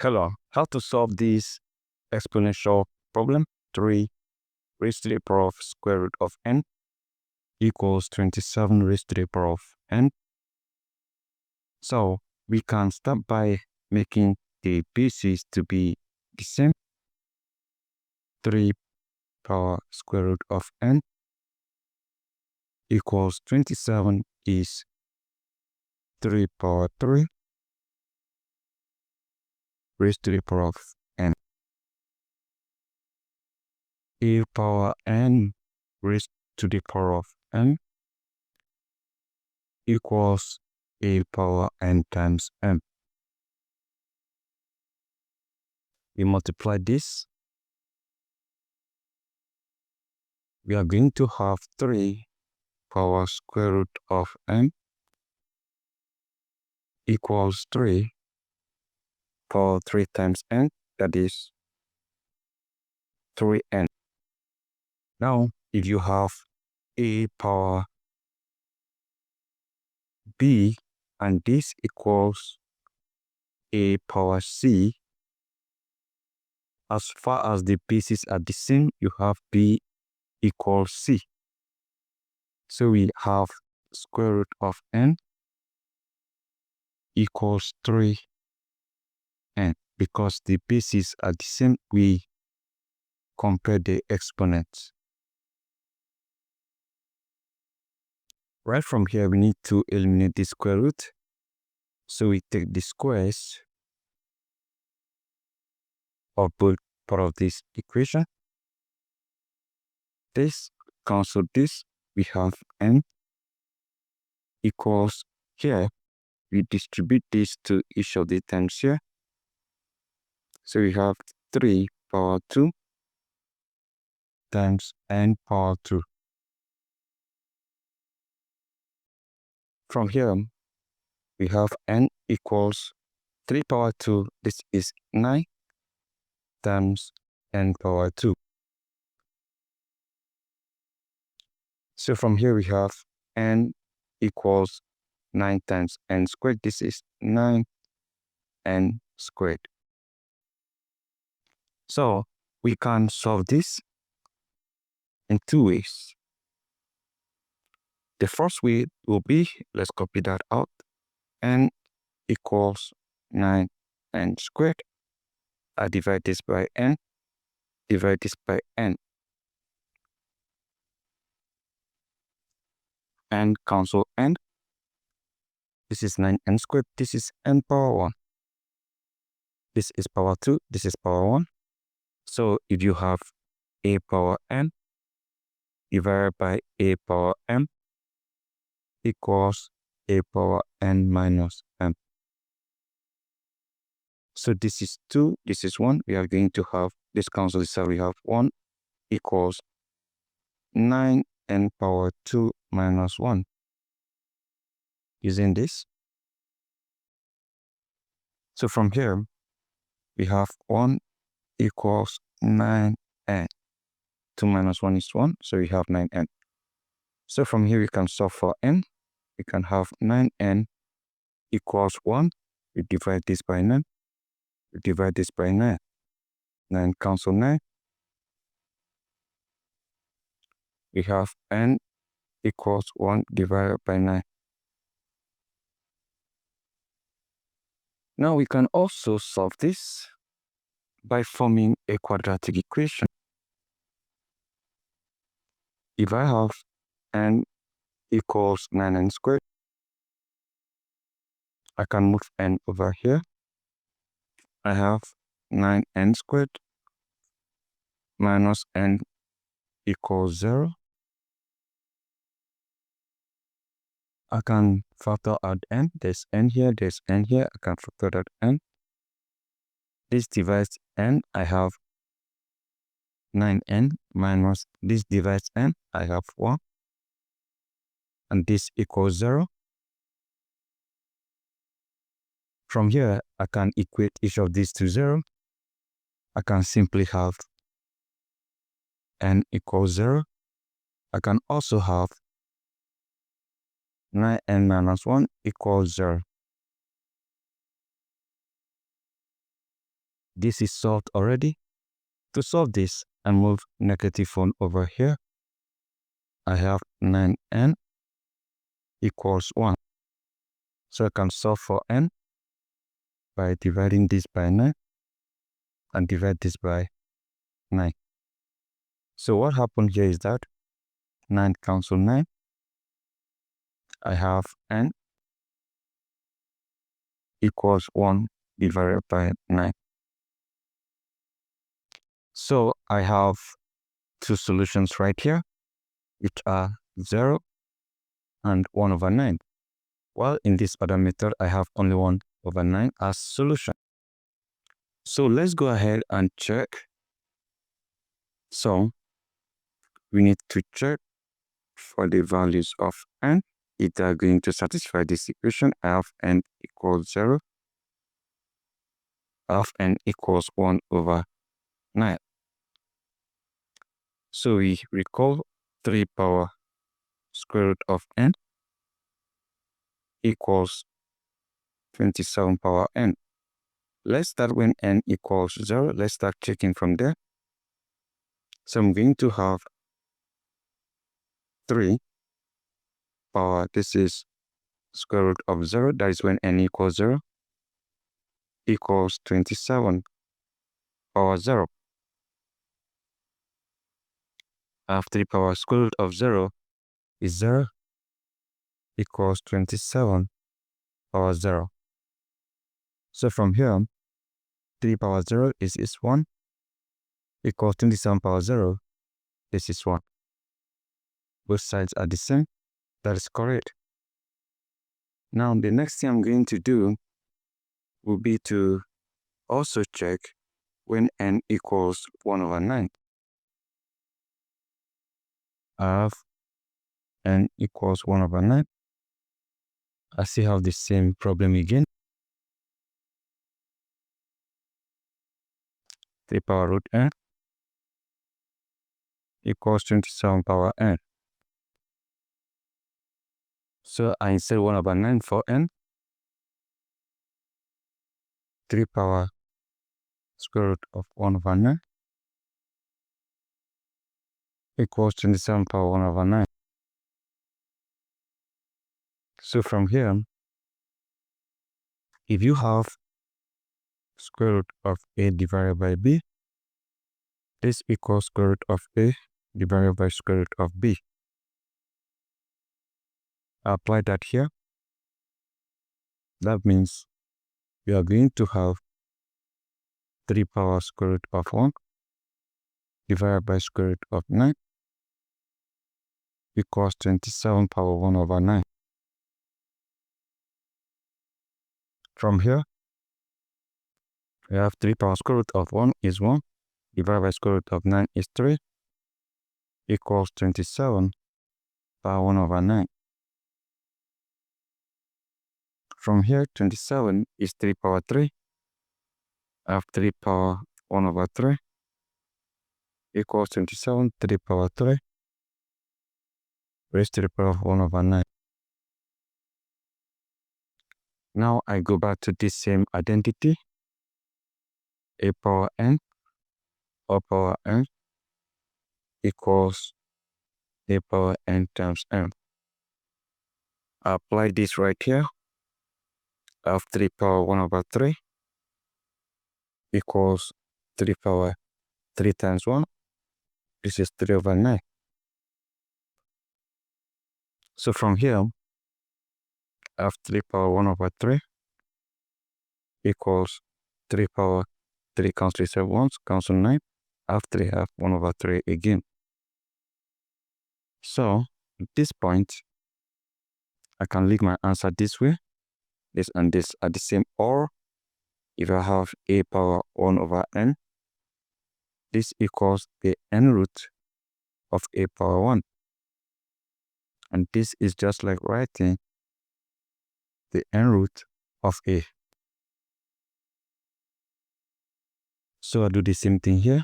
Hello, how to solve this exponential problem? 3 raised to the power of square root of n equals 27 raised to the power of n. So we can start by making the bases to be the same. 3 power square root of n equals 27 is 3 power 3 raised to the power of n. A power n raised to the power of n equals a power n times m. We multiply this. We are going to have 3 power square root of n equals 3 power 3 times n, that is 3n. Now, if you have a power b and this equals a power c, as far as the bases are the same, you have b equals c. So we have square root of n equals 3n. Because the bases are the same, we compare the exponents. Right from here, we need to eliminate the square root. So we take the squares of both part of this equation. This cancel this. We have n equals here. We distribute this to each of the terms here. So we have 3 power 2 times n power 2. From here, we have n equals 3 power 2. This is 9 times n power 2. So from here, we have n equals 9 times n squared. This is 9n squared. So we can solve this in 2 ways. The first way will be, let's copy that out, n equals 9n squared. I divide this by n, divide this by n. N cancel n. This is 9n squared. This is n power 1. This is power 2. This is power 1. So if you have a power n divided by a power m equals a power n minus m. So this is 2, this is 1. We are going to have this cancel itself. We have 1 equals 9n power 2 minus 1. Using this. So from here, we have 1 equals 9n. 2 minus 1 is 1, so we have 9n. So from here, we can solve for n. We can have 9n equals 1. We divide this by 9. We divide this by 9. 9 cancel 9. We have n equals 1 divided by 9. Now we can also solve this by forming a quadratic equation. If I have n equals 9n squared, I can move n over here. I have 9n squared minus n equals 0. I can factor out n. There's n here, there's n here. I can factor out n. This divides n. I have 9n minus this divides n. I have 1. And this equals 0. From here, I can equate each of these to 0. I can simply have n equals 0. I can also have 9n minus 1 equals 0. This is solved already. To solve this, I move -1 over here. I have 9n equals 1. So I can solve for n by dividing this by 9 and divide this by 9. So what happened here is that 9 cancel 9. I have n equals 1 divided by 9. So I have two solutions right here, which are 0 and 1 over 9. While in this other method, I have only 1 over 9 as solution. So let's go ahead and check. So we need to check for the values of n. If they are going to satisfy this equation, I have n equals 0. I have n equals 1 over 9. So we recall 3 power square root of n equals 27 power n. Let's start when n equals 0. Let's start checking from there. So I'm going to have 3 power, this is square root of 0, that is when n equals 0, equals 27 power 0. I have 3 power square root of 0 is 0 equals 27 power 0. So from here, 3 power 0 is 1 equals 27 power 0, this is 1. Both sides are the same, that is correct. Now the next thing I'm going to do will be to also check when n equals 1 over 9. I have n equals 1 over 9. I still have the same problem again. 3 power root n equals 27 power n. So I insert 1 over 9 for n. 3 power square root of 1 over 9 equals 27 power 1 over 9. So from here, if you have square root of a divided by b, this equals square root of a divided by square root of b. I apply that here. That means we are going to have 3 power square root of 1 divided by square root of 9 equals 27 power 1 over 9. From here, we have 3 power square root of 1 is 1 divided by square root of 9 is 3 equals 27 power 1 over 9. From here, 27 is 3 power 3. I have 3 power 1 over 3 equals 27, 3 power 3 raised to the power of 1 over 9. Now I go back to this same identity. A power n or power n equals a power n times n. I apply this right here. I have 3 power 1 over 3 equals 3 power 3 times 1. This is 3 over 9. So from here, I have 3 power 1 over 3 equals 3 power 3 cancel itself once, cancel 9. I have 3, I have 1 over 3 again. So at this point, I can leave my answer this way. This and this are the same, or if I have a power 1 over n, this equals the n root of a power 1. And this is just like writing the n root of a. So I do the same thing here.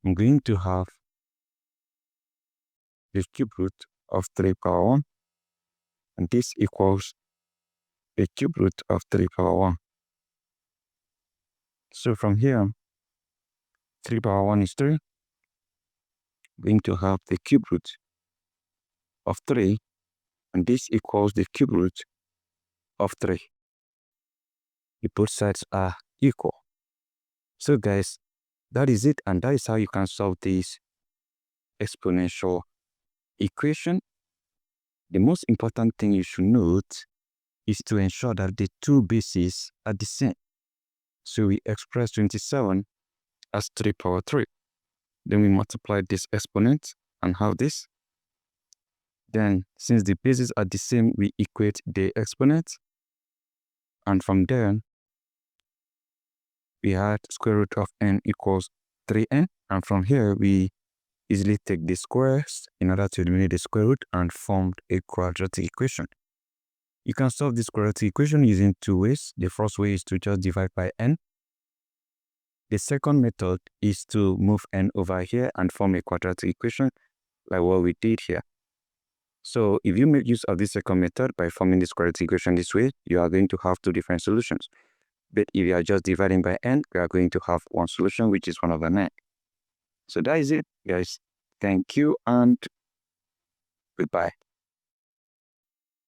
I'm going to have the cube root of 3 power 1. And this equals the cube root of 3 power 1. So from here, 3 power 1 is 3. Going to have the cube root of 3, and this equals the cube root of 3. The both sides are equal. So guys, that is it, and that is how you can solve this exponential equation. The most important thing you should note is to ensure that the two bases are the same. So we express 27 as 3 power 3. Then we multiply this exponent and have this. Then, since the bases are the same, we equate the exponent. And from there, we had square root of n equals 3n. And from here, we easily take the squares in order to eliminate the square root and form a quadratic equation. You can solve this quadratic equation using two ways. The first way is to just divide by n. The second method is to move n over here and form a quadratic equation like what we did here. So if you make use of this second method by forming this quadratic equation this way, you are going to have two different solutions. But if you are just dividing by n, we are going to have one solution, which is 1/9. So that is it, guys. Thank you and goodbye.